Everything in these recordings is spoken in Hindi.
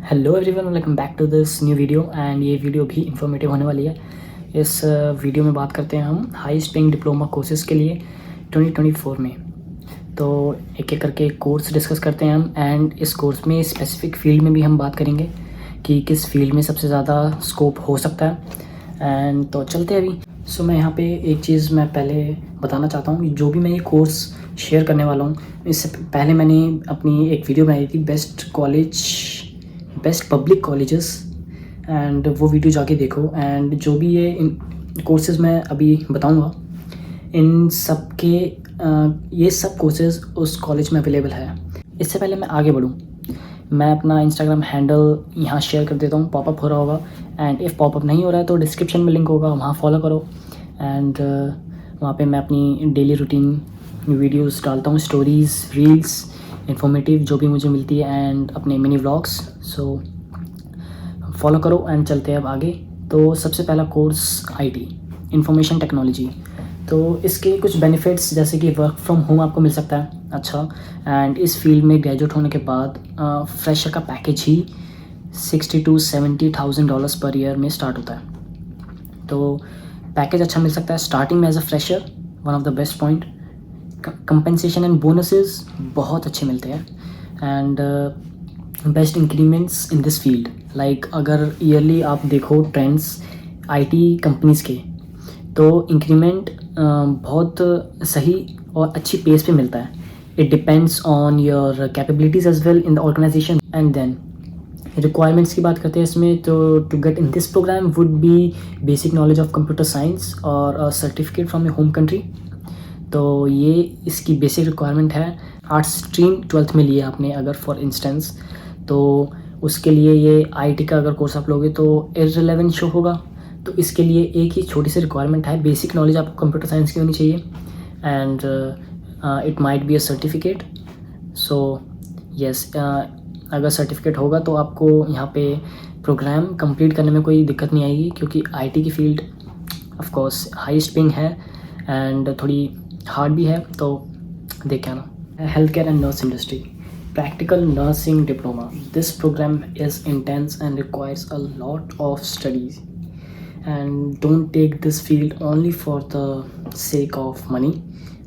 Hello everyone, welcome back to this new video and ये वीडियो भी इंफॉर्मेटिव होने वाली है। इस वीडियो में बात करते हैं हम हाईएस्ट पेइंग डिप्लोमा कोर्सेज़ के लिए 2024 में। तो एक एक करके कोर्स डिस्कस करते हैं हम एंड इस कोर्स में स्पेसिफिक फील्ड में भी हम बात करेंगे कि किस फील्ड में सबसे ज़्यादा स्कोप हो सकता है। एंड तो चलते हैं अभी। सो मैं यहाँ पे एक चीज़ मैं पहले बताना चाहता हूँ, जो भी मैं ये कोर्स शेयर करने वाला हूँ, इससे पहले मैंने अपनी एक वीडियो बनाई थी बेस्ट पब्लिक कॉलेजेस एंड वो वीडियो जाके देखो। एंड जो भी ये कोर्सेज़ मैं अभी बताऊंगा, इन सब के ये सब कोर्सेज़ उस कॉलेज में अवेलेबल है। इससे पहले मैं आगे बढ़ूँ, मैं अपना इंस्टाग्राम हैंडल यहाँ शेयर कर देता हूँ, पॉपअप हो रहा होगा। एंड इफ़ पॉपअप नहीं हो रहा है तो डिस्क्रिप्शन में लिंक होगा, वहाँ फॉलो करो। एंड वहाँ पे मैं अपनी डेली रूटीन वीडियोस डालता हूँ, स्टोरीज़, रील्स, इन्फॉर्मेटिव जो भी मुझे मिलती है एंड अपने मिनी व्लॉग्स। सो फॉलो करो एंड चलते हैं अब आगे। तो सबसे पहला कोर्स आईटी, इंफॉर्मेशन टेक्नोलॉजी। तो इसके कुछ बेनिफिट्स जैसे कि वर्क फ्रॉम होम आपको मिल सकता है, अच्छा। एंड इस फील्ड में ग्रेजुएट होने के बाद फ्रेशर का package he $60,000 to $70,000 per year में स्टार्ट होता है। तो पैकेज अच्छा मिल सकता है स्टार्टिंग में as a fresher, one of the best point. Compensation and bonuses बहुत अच्छे मिलते हैं and best increments in this field. Like अगर ईयरली आप देखो ट्रेंड्स आईटी कंपनीज़ के, तो इंक्रीमेंट बहुत सही और अच्छी पेस पे मिलता है। It depends on your capabilities as well in the organisation. And then requirements की बात करते हैं इसमें, तो to get in this programme would be basic knowledge of computer science और certificate from your home country. तो ये इसकी बेसिक रिक्वायरमेंट है। आर्ट्स स्ट्रीम 12th में लिया आपने अगर फॉर इंस्टेंस, तो उसके लिए ये आईटी का अगर कोर्स आप लोगे तो इररिलेवेंट शो होगा। तो इसके लिए एक ही छोटी सी रिक्वायरमेंट है, बेसिक नॉलेज आपको कंप्यूटर साइंस की होनी चाहिए and it might be a certificate. So yes, अगर सर्टिफिकेट होगा तो आपको यहाँ पे प्रोग्राम कंप्लीट करने में कोई दिक्कत नहीं आएगी, क्योंकि आईटी की field of course highest paying है एंड थोड़ी हार्ड भी है। तो देख के आना। Health care and nurse industry, practical nursing diploma. This program is intense and requires a lot of studies, and don't take this field only for the sake of money.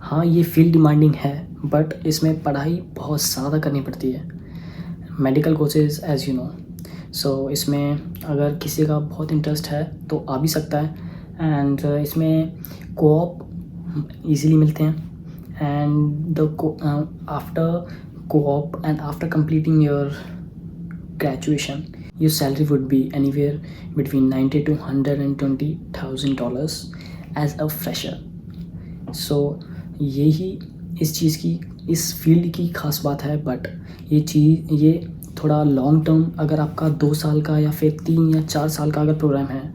हाँ, ये फील्ड डिमांडिंग है बट इसमें पढ़ाई बहुत ज़्यादा करनी पड़ती है। Medical courses as you know. So इसमें अगर किसी का बहुत इंटरेस्ट है तो आ भी सकता है। एंड इसमें कोऑप ईज़िली मिलते हैं and the after co-op and after completing your graduation, your salary would be anywhere between $90,000 to $120,000 as a fresher. So यही इस चीज़ की, इस फील्ड की ख़ास बात है। बट ये थोड़ा लॉन्ग टर्म, अगर आपका 2 साल का या फिर 3 या 4 साल का अगर प्रोग्राम है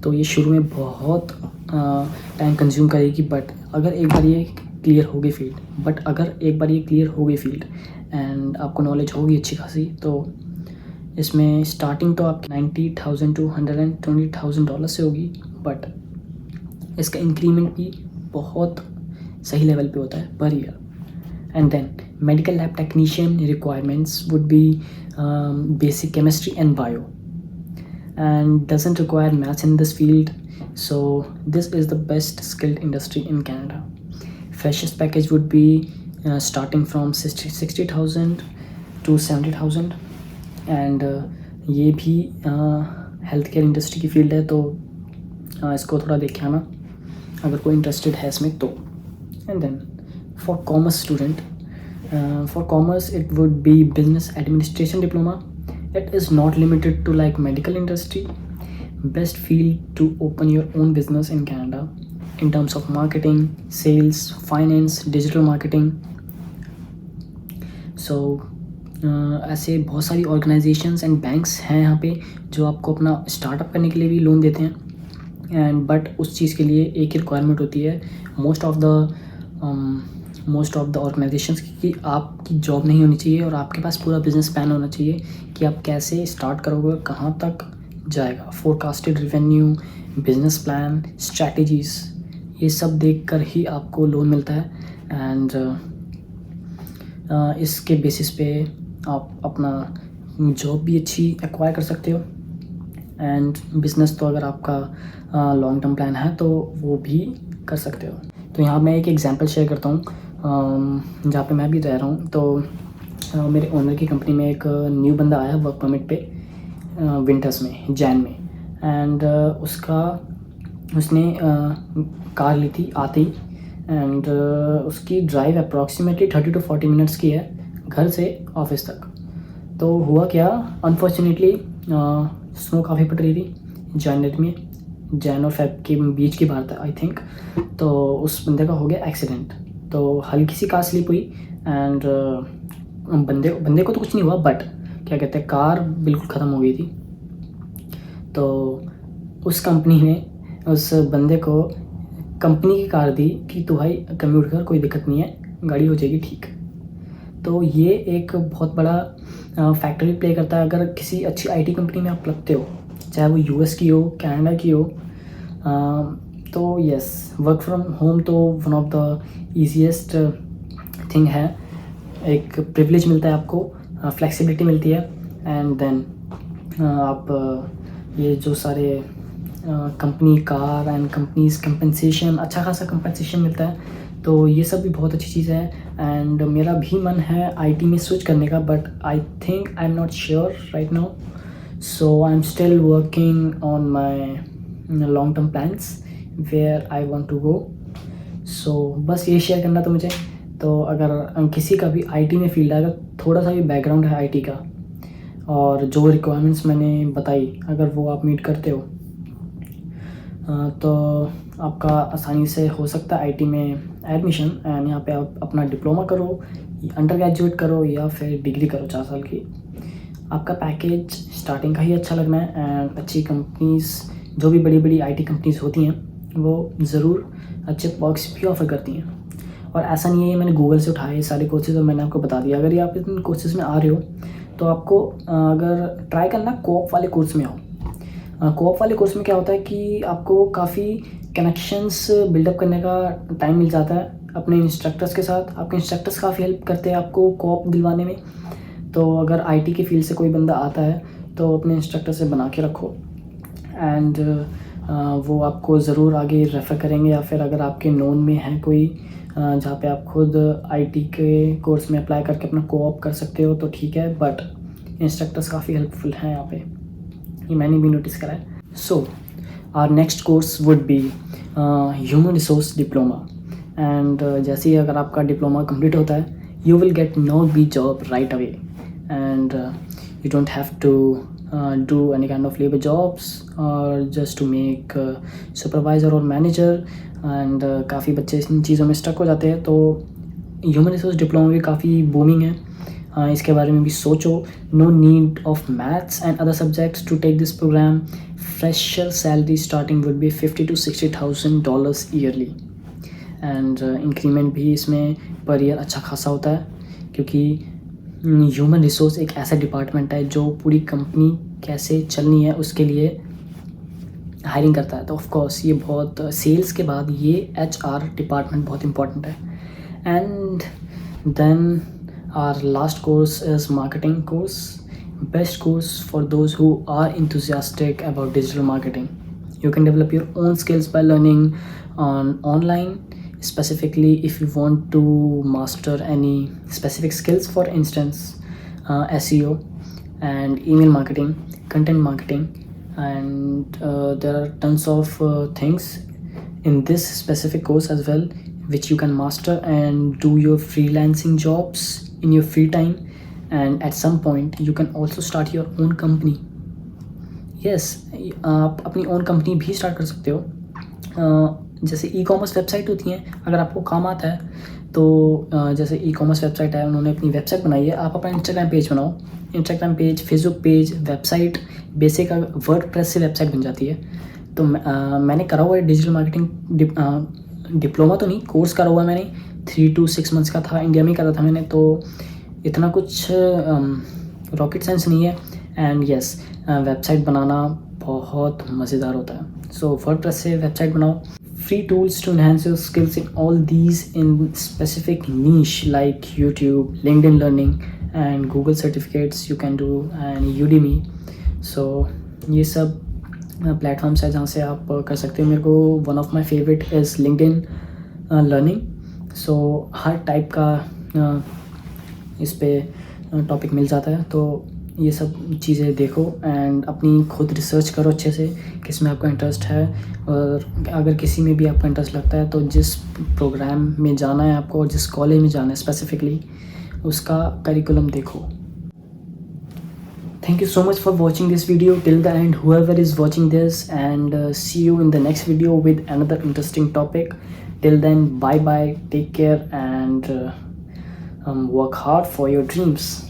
तो ये शुरू में बहुत टाइम कंज्यूम करेगी। बट अगर एक बार ये क्लियर हो गई फील्ड एंड आपको नॉलेज होगी अच्छी खासी, तो इसमें स्टार्टिंग तो आपकी $90,000 to $120,000 से होगी। बट इसका इंक्रीमेंट भी बहुत सही लेवल पे होता है per year. And then medical lab technician requirements would be basic chemistry and bio and doesn't require maths in this field. So this is the best skilled industry in Canada. Freshers package would be starting from 60,000 to 70,000 and ये भी हेल्थ केयर इंडस्ट्री की फील्ड है, तो इसको थोड़ा देख आना अगर कोई इंटरेस्टेड है इसमें तो। And then for commerce student, for commerce it would be business administration diploma. It is not limited to like medical industry. Best field to open your own business in Canada in terms of marketing, sales, finance, digital marketing. So ऐसे बहुत सारी organizations and banks हैं यहाँ पे जो आपको अपना स्टार्टअप करने के लिए भी लोन देते हैं। एंड बट उस चीज़ के लिए एक ही रिक्वायरमेंट होती है मोस्ट ऑफ द ऑर्गेनाइजेशंस की आपकी जॉब नहीं होनी चाहिए और आपके पास पूरा बिजनेस प्लान होना चाहिए कि आप कैसे स्टार्ट करोगे, कहाँ तक जाएगा, forecasted revenue, business plan, strategies, ये सब देखकर ही आपको लोन मिलता है। एंड इसके बेसिस पे आप अपना जॉब भी अच्छी एक्वायर कर सकते हो, एंड बिज़नेस तो अगर आपका लॉन्ग टर्म प्लान है तो वो भी कर सकते हो। तो यहाँ मैं एक एग्जांपल शेयर करता हूँ जहाँ पे मैं भी रह रहा हूँ। तो मेरे ओनर की कंपनी में एक न्यू बंदा आया वर्क परमिट पे विंटर्स में, जैन में, एंड उसने कार ली थी आते ही, एंड उसकी ड्राइव अप्रॉक्सीमेटली 30 to 40 मिनट्स की है घर से ऑफिस तक। तो हुआ क्या, अनफॉर्चुनेटली स्नो काफ़ी पड़ रही थी जनवरी में, जैन और फेब के बीच की बात है आई थिंक। तो उस बंदे का हो गया एक्सीडेंट। तो हल्की सी कार स्लिप हुई, एंड बंदे को तो कुछ नहीं हुआ, बट क्या कहते हैं, कार बिल्कुल ख़त्म हो गई थी। तो उस कंपनी ने उस बंदे को कंपनी की कार दी कि तू भाई कम्यूट कर, कोई दिक्कत नहीं है, गाड़ी हो जाएगी ठीक। तो ये एक बहुत बड़ा फैक्टर भी प्ले करता है। अगर किसी अच्छी आईटी कंपनी में आप लगते हो, चाहे वो यूएस की हो, कनाडा की हो, तो यस, वर्क फ्रॉम होम तो one of the easiest thing है। एक प्रिविलेज मिलता है आपको, फ्लेक्सिबिलिटी मिलती है, एंड देन आप ये जो सारे company car and companies compensation, अच्छा खासा कंपनसेशन मिलता है। तो ये सब भी बहुत अच्छी चीज़ है, एंड मेरा भी मन है आईटी में स्विच करने का, but I think I am not sure right now. So I am still working on my long term plans where I want to go. So बस ये शेयर करना था मुझे। तो अगर किसी का भी आईटी में फील्ड है, अगर थोड़ा सा भी बैकग्राउंड है आईटी का, और जो रिक्वायरमेंट्स मैंने बताई अगर वो आप मीट करते हो, तो आपका आसानी से हो सकता है आईटी में एडमिशन। एंड यहाँ पे आप अपना डिप्लोमा करो, अंडर ग्रेजुएट करो, या फिर डिग्री करो 4 साल की। आपका पैकेज स्टार्टिंग का ही अच्छा लगना है, एंड अच्छी कंपनीज़, जो भी बड़ी बड़ी आईटी कंपनीज़ होती हैं, वो ज़रूर अच्छे पर्क्स भी ऑफ़र करती हैं। और ऐसा नहीं है मैंने गूगल से उठाए ये सारे कोर्सेज़ और मैंने आपको बता दिया। अगर ये आप इन कोर्सेज़ में आ रहे हो तो आपको अगर ट्राई करना कोऑप वाले कोर्स में आओ। कोऑप वाले कोर्स में क्या होता है कि आपको काफ़ी कनेक्शंस बिल्डअप करने का टाइम मिल जाता है अपने इंस्ट्रक्टर्स के साथ। आपके इंस्ट्रक्टर्स काफ़ी हेल्प करते हैं आपको कोऑप दिलवाने में। तो अगर आईटी की फील्ड से कोई बंदा आता है तो अपने इंस्ट्रक्टर से बना के रखो, एंड वो आपको ज़रूर आगे रेफ़र करेंगे। या फिर अगर आपके नोन में है कोई जहाँ पे आप खुद आईटी के कोर्स में अप्लाई करके अपना कोऑप कर सकते हो तो ठीक है, बट इंस्ट्रक्टर्स काफ़ी हेल्पफुल हैं यहाँ पे, ये मैंने भी नोटिस करा है। So our next course would be human resource diploma. And जैसे ही अगर आपका डिप्लोमा कंप्लीट होता है, you will get no B job right away, and you don't have to do any kind of labor jobs or just to make supervisor or manager, and काफ़ी बच्चे इन चीज़ों में स्टक हो जाते हैं। तो ह्यूमन रिसोर्स डिप्लोमा भी काफ़ी बूमिंग है, इसके बारे में भी सोचो। No need of maths and other subjects to take this program. Fresher salary starting would be $50,000 to $60,000 yearly, and increment भी इसमें पर ईयर अच्छा खासा होता है, क्योंकि ह्यूमन रिसोर्स एक ऐसा डिपार्टमेंट है जो पूरी कंपनी कैसे चलनी है उसके लिए हायरिंग करता है। तो ऑफ कोर्स ये बहुत सेल्स के बाद ये HR डिपार्टमेंट बहुत इंपॉर्टेंट है। And then our last course is marketing course, best course for those who are enthusiastic about digital marketing. You can develop your own skills by learning online, specifically if you want to master any specific skills, for instance SEO and email marketing, content marketing, and there are tons of things in this specific course as well which you can master and do your freelancing jobs in your free time, and at some point you can also start your own company. Yes, आप अपनी ओन कंपनी भी स्टार्ट कर सकते हो। जैसे ई-कॉमर्स वेबसाइट होती हैं, अगर आपको काम आता है तो जैसे ई-कॉमर्स वेबसाइट है, उन्होंने अपनी वेबसाइट बनाई है, आप अपना इंस्टाग्राम पेज बनाओ, Instagram page, Facebook page, website, basic WordPress से वेबसाइट बन जाती है। तो मैंने करा हुआ है डिजिटल मार्केटिंग डिप्लोमा, तो नहीं, कोर्स करा हुआ है मैंने, 3 to 6 मंथ्स का था, इंडिया में करा था मैंने। तो इतना कुछ रॉकेट साइंस नहीं है, एंड यस, वेबसाइट बनाना बहुत मज़ेदार होता है। सो वर्डप्रेस से वेबसाइट बनाओ। Free tools to enhance your skills in all these in specific niche like YouTube, LinkedIn Learning, and Google certificates you can do and Udemy. So ये सब प्लेटफॉर्म्स है जहाँ से आप कर सकते हो. मेरे को one of my favourite is LinkedIn learning. So her type का इस पे टॉपिक मिल जाता है. तो ये सब चीज़ें देखो एंड अपनी खुद रिसर्च करो अच्छे से किस में आपका इंटरेस्ट है. और अगर किसी में भी आपका इंटरेस्ट लगता है तो जिस प्रोग्राम में जाना है आपको और जिस कॉलेज में जाना है स्पेसिफिकली उसका करिकुलम देखो. Thank you so much for watching this video till the end, whoever is watching this, and see you in the next video with another interesting topic. Till then, bye bye, take care, and work hard for your dreams.